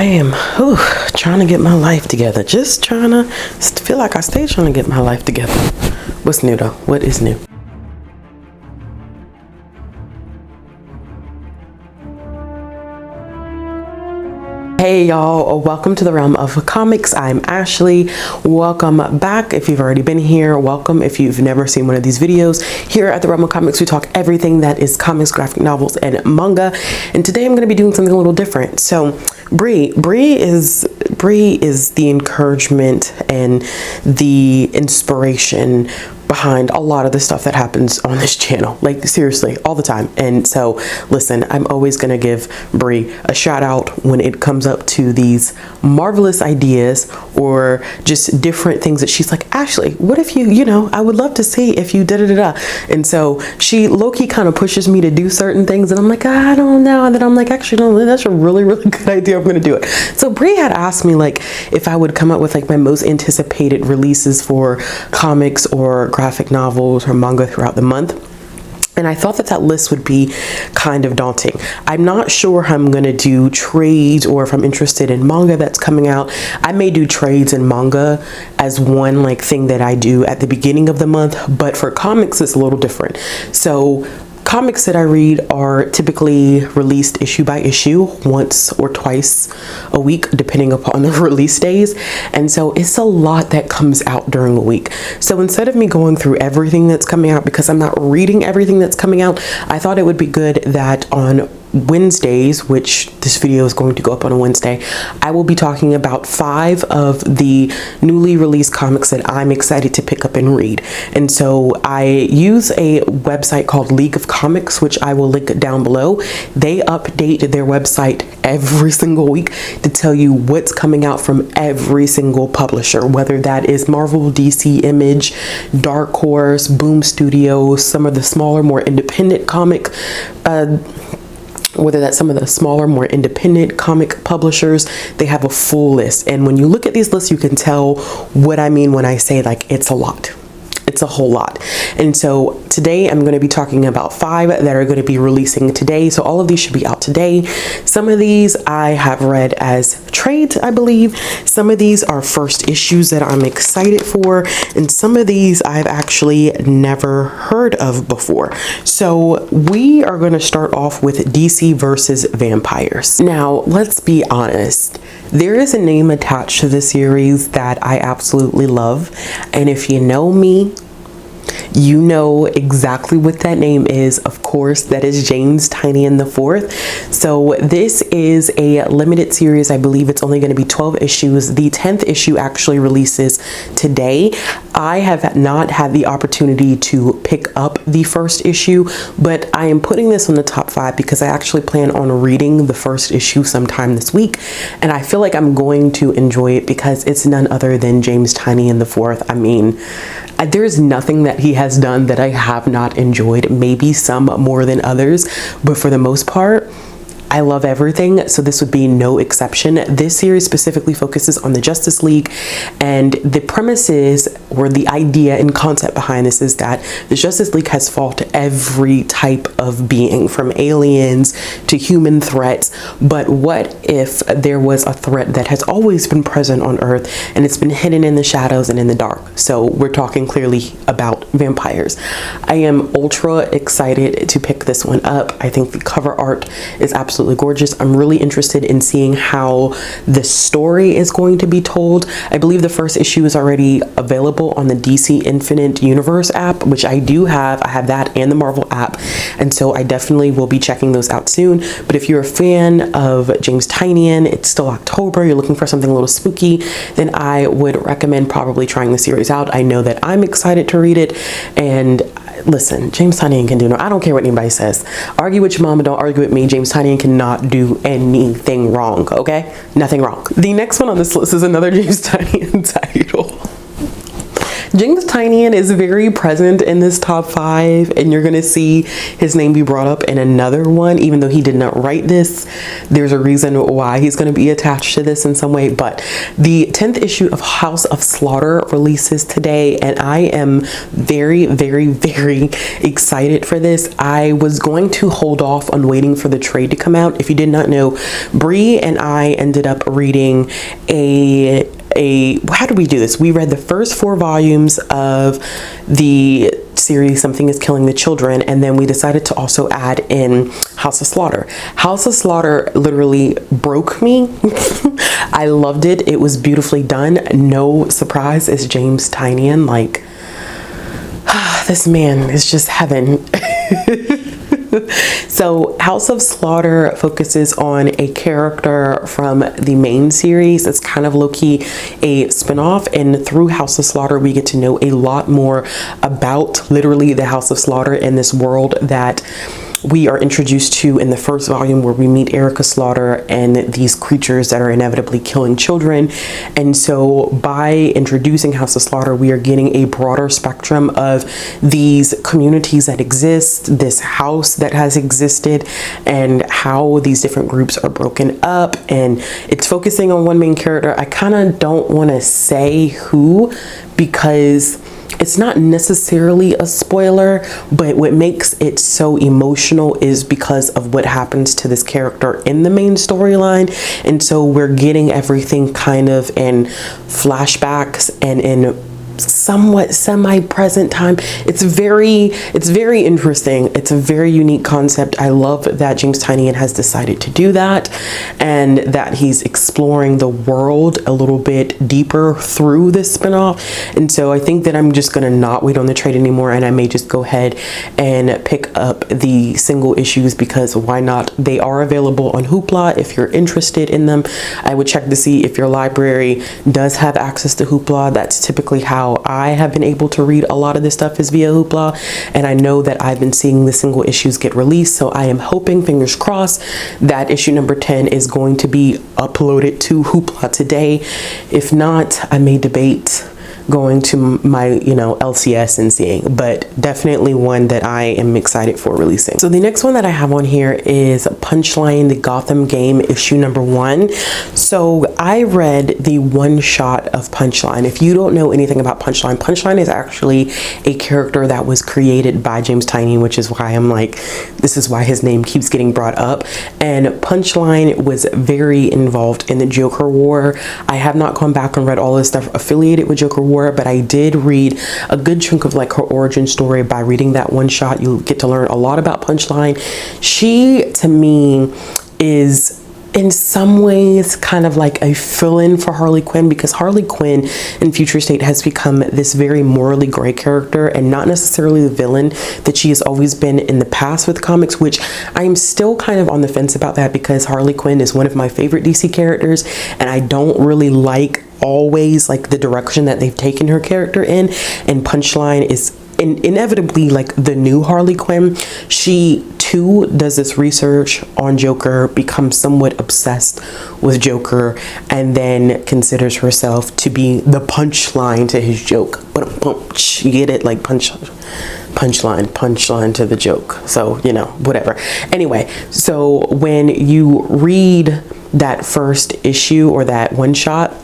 I am trying to get my life together. Just trying to feel like I stay trying to get my life together. What's new though? What is new? Hey y'all, welcome to the realm of comics. I'm Ashley. Welcome back. If you've already been here, welcome. If you've never seen one of these videos, here at the realm of comics, we talk everything that is comics, graphic novels, and manga. And today I'm going to be doing something a little different. So Bree is the encouragement and the inspiration behind a lot of the stuff that happens on this channel, like seriously, all the time. And so listen, I'm always gonna give Bree a shout out when it comes up to these marvelous ideas or just different things that she's like, Ashley, what if you know, I would love to see if you da-da-da-da. And so she low-key kind of pushes me to do certain things and I'm like, I don't know. And then I'm like, actually, no, that's a really, really good idea. I'm gonna do it. So Bree had asked me like if I would come up with like my most anticipated releases for comics or graphic novels or manga throughout the month. And I thought that list would be kind of daunting. I'm not sure how I'm going to do trades or if I'm interested in manga that's coming out. I may do trades and manga as one like thing that I do at the beginning of the month, but for comics it's a little different. So comics that I read are typically released issue by issue, once or twice a week, depending upon the release days. And so it's a lot that comes out during a week. So instead of me going through everything that's coming out, because I'm not reading everything that's coming out, I thought it would be good that on Wednesdays, which this video is going to go up on a Wednesday, I will be talking about 5 of the newly released comics that I'm excited to pick up and read. And so I use a website called League of Comics, which I will link down below. They update their website every single week to tell you what's coming out from every single publisher, whether that is Marvel, DC, Image, Dark Horse, Boom Studios, some of the smaller, more independent whether that's some of the smaller, more independent comic publishers. They have a full list. And when you look at these lists, you can tell what I mean when I say like it's a lot. It's a whole lot. And so today I'm going to be talking about 5 that are going to be releasing today. So all of these should be out today. Some of these I have read as trades, I believe. Some of these are first issues that I'm excited for. And some of these I've actually never heard of before. So we are going to start off with DC versus Vampires. Now, let's be honest. There is a name attached to the series that I absolutely love. And if you know me, you know exactly what that name is. Of course, that is James Tynion IV. So this is a limited series. I believe it's only going to be 12 issues. The 10th issue actually releases today. I have not had the opportunity to pick up the first issue, but I am putting this on the top 5 because I actually plan on reading the first issue sometime this week. And I feel like I'm going to enjoy it because it's none other than James Tynion IV. I mean, there's nothing that he has done that I have not enjoyed, maybe some more than others, but for the most part, I love everything, so this would be no exception. This series specifically focuses on the Justice League, and the premises or the idea and concept behind this is that the Justice League has fought every type of being, from aliens to human threats. But what if there was a threat that has always been present on Earth and it's been hidden in the shadows and in the dark? So we're talking clearly about vampires. I am ultra excited to pick this one up. I think the cover art is absolutely gorgeous. I'm really interested in seeing how the story is going to be told. I believe the first issue is already available on the DC Infinite Universe app, which I do have. I have that and the Marvel app, and so I definitely will be checking those out soon. But if you're a fan of James Tynion, it's still October, you're looking for something a little spooky, then I would recommend probably trying the series out. I know that I'm excited to read it, and listen, James Tynion can do no, I don't care what anybody says. Argue with your mama, don't argue with me. James Tynion cannot do anything wrong, okay? Nothing wrong. The next one on this list is another James Tynion title. James Tynion is very present in this top 5, and you're gonna see his name be brought up in another one. Even though he did not write this, there's a reason why he's gonna be attached to this in some way. But the 10th issue of House of Slaughter releases today, and I am very, very, very excited for this. I was going to hold off on waiting for the trade to come out. If you did not know, Bree and I ended up reading how did we do this? We read the first 4 volumes of the series Something is Killing the Children, and then we decided to also add in House of Slaughter. House of Slaughter literally broke me. I loved it. It was beautifully done. No surprise, it's James Tynion. Like, this man is just heaven. So House of Slaughter focuses on a character from the main series. It's kind of low-key a spinoff, and through House of Slaughter we get to know a lot more about literally the House of Slaughter in this world that we are introduced to in the first volume, where we meet Erica Slaughter and these creatures that are inevitably killing children. And so by introducing House of Slaughter, we are getting a broader spectrum of these communities that exist, this house that has existed, and how these different groups are broken up. And it's focusing on one main character. I kind of don't want to say who, because it's not necessarily a spoiler, but what makes it so emotional is because of what happens to this character in the main storyline. And so we're getting everything kind of in flashbacks and in somewhat semi-present time. It's very interesting. It's a very unique concept. I love that James Tynion has decided to do that, and that he's exploring the world a little bit deeper through this spinoff. And so I think that I'm just gonna not wait on the trade anymore, and I may just go ahead and pick up the single issues, because why not? They are available on Hoopla if you're interested in them. I would check to see if your library does have access to Hoopla. That's typically how I have been able to read a lot of this stuff, is via Hoopla, and I know that I've been seeing the single issues get released, so I am hoping, fingers crossed, that issue number 10 is going to be uploaded to Hoopla today. If not, I may debate going to my LCS and seeing, but definitely one that I am excited for releasing. So the next one that I have on here is Punchline, the Gotham game, issue number 1. So I read the one shot of Punchline. If you don't know anything about Punchline, Punchline is actually a character that was created by James Tynion, which is why I'm like, this is why his name keeps getting brought up. And Punchline was very involved in the Joker War. I have not gone back and read all this stuff affiliated with Joker War, but I did read a good chunk of like her origin story. By reading that one shot, you get to learn a lot about Punchline. She, to me, is in some ways kind of like a fill-in for Harley Quinn, because Harley Quinn in Future State has become this very morally gray character, and not necessarily the villain that she has always been in the past with comics, which I am still kind of on the fence about that, because Harley Quinn is one of my favorite DC characters, and I don't really like always like the direction that they've taken her character in. And Punchline is inevitably like the new Harley Quinn. She too does this research on Joker, becomes somewhat obsessed with Joker, and then considers herself to be the punchline to his joke. But you get it, like punchline to the joke. So whatever. Anyway, so when you read that first issue or that one shot,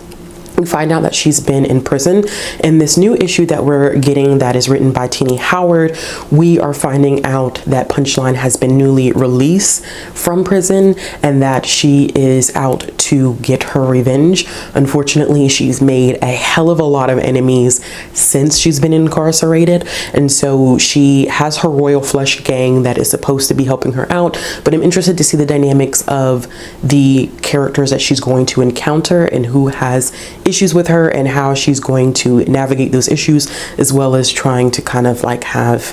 we find out that she's been in prison. In this new issue that we're getting, that is written by Tini Howard, we are finding out that Punchline has been newly released from prison, and that she is out to get her revenge. Unfortunately, she's made a hell of a lot of enemies since she's been incarcerated, and so she has her Royal Flush gang that is supposed to be helping her out. But I'm interested to see the dynamics of the characters that she's going to encounter, and who has issues with her, and how she's going to navigate those issues, as well as trying to kind of like have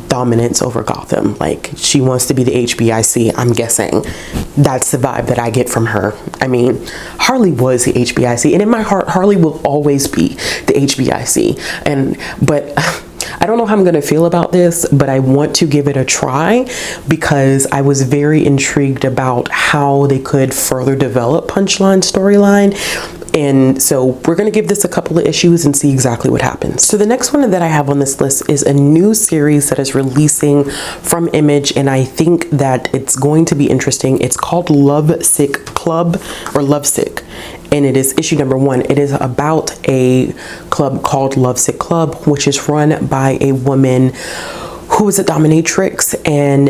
dominance over Gotham. Like, she wants to be the HBIC, I'm guessing. That's the vibe that I get from her. I mean, Harley was the HBIC, and in my heart, Harley will always be the HBIC. But I don't know how I'm going to feel about this, but I want to give it a try, because I was very intrigued about how they could further develop Punchline's storyline. And so we're going to give this a couple of issues and see exactly what happens. So the next one that I have on this list is a new series that is releasing from Image, and I think that it's going to be interesting. It's called Lovesick Club, or Lovesick, and it is issue number 1. It is about a club called Lovesick Club, which is run by a woman who is a dominatrix, and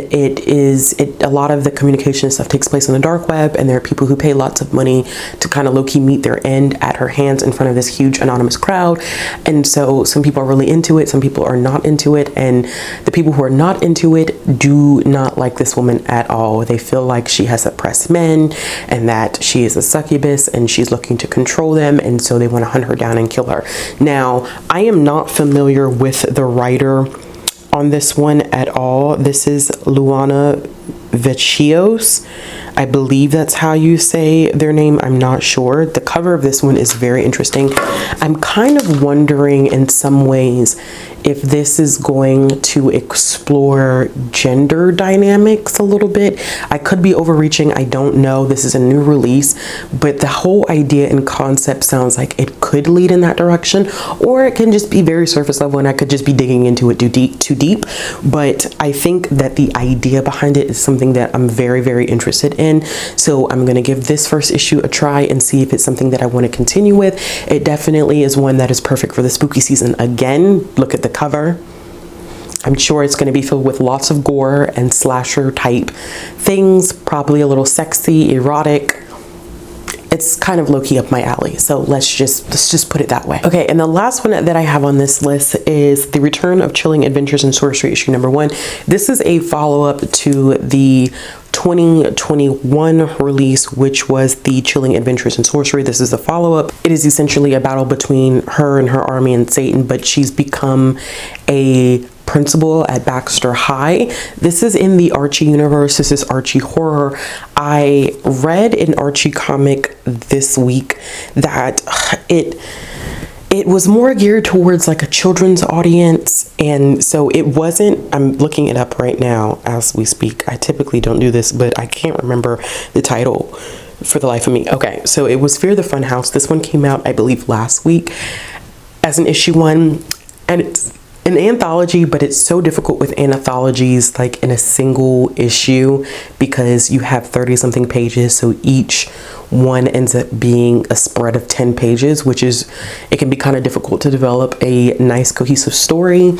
a lot of the communication stuff takes place on the dark web, and there are people who pay lots of money to kind of low-key meet their end at her hands in front of this huge anonymous crowd. And so some people are really into it, some people are not into it, and the people who are not into it do not like this woman at all. They feel like she has oppressed men and that she is a succubus and she's looking to control them, and so they want to hunt her down and kill her. Now, I am not familiar with the writer on this one at all. This is Luana Vecios. I believe that's how you say their name. I'm not sure. The cover of this one is very interesting. I'm kind of wondering in some ways if this is going to explore gender dynamics a little bit. I could be overreaching. I don't know. This is a new release, but the whole idea and concept sounds like it could lead in that direction, or it can just be very surface level and I could just be digging into it too deep. But I think that the idea behind it is something that I'm very, very interested in. So I'm going to give this first issue a try and see if it's something that I want to continue with. It definitely is one that is perfect for the spooky season. Again, look at the cover. I'm sure it's going to be filled with lots of gore and slasher type things, probably a little sexy, erotic. It's kind of low-key up my alley, so let's just put it that way. Okay, and the last one that I have on this list is The Return of Chilling Adventures in Sorcery, issue number 1. This is a follow-up to the 2021 release, which was The Chilling Adventures in Sorcery. This is a follow-up. It is essentially a battle between her and her army and Satan, but she's become a principal at Baxter High. This is in the Archie universe. This is Archie horror. I read an Archie comic this week that it was more geared towards like a children's audience, and so it wasn't. I'm looking it up right now as we speak. I typically don't do this, but I can't remember the title for the life of me. Okay, so it was Fear the Funhouse. This one came out, I believe, last week as an issue 1, and it's an anthology, but it's so difficult with anthologies like in a single issue because you have 30 something pages, so each one ends up being a spread of 10 pages, which is, it can be kind of difficult to develop a nice cohesive story.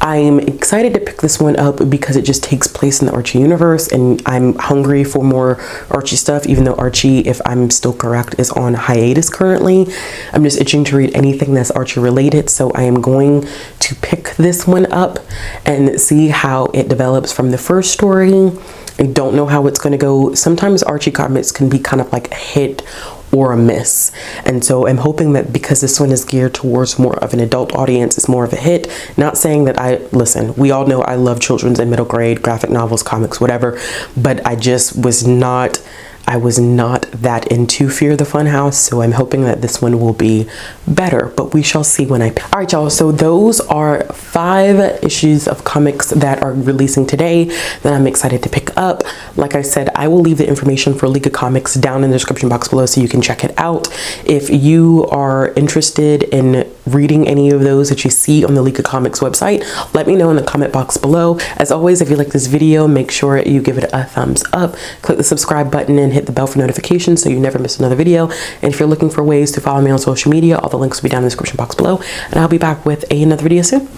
I'm excited to pick this one up because it just takes place in the Archie universe, and I'm hungry for more Archie stuff, even though Archie, if I'm still correct, is on hiatus currently. I'm just itching to read anything that's Archie related, so I am going to pick this one up and see how it develops from the first story. I don't know how it's going to go. Sometimes Archie comics can be kind of like a hit or a miss, and so I'm hoping that because this one is geared towards more of an adult audience, it's more of a hit. Not saying that listen, we all know I love children's and middle grade graphic novels, comics, whatever, but I just was not that into Fear the Funhouse, so I'm hoping that this one will be better, but we shall see when I pick. All right, y'all, so those are 5 issues of comics that are releasing today that I'm excited to pick up. Like I said, I will leave the information for League of Comics down in the description box below so you can check it out. If you are interested in reading any of those that you see on the League of Comics website, let me know in the comment box below. As always, if you like this video, make sure you give it a thumbs up, click the subscribe button, and hit the bell for notifications so you never miss another video. And if you're looking for ways to follow me on social media, all the links will be down in the description box below, and I'll be back with another video soon.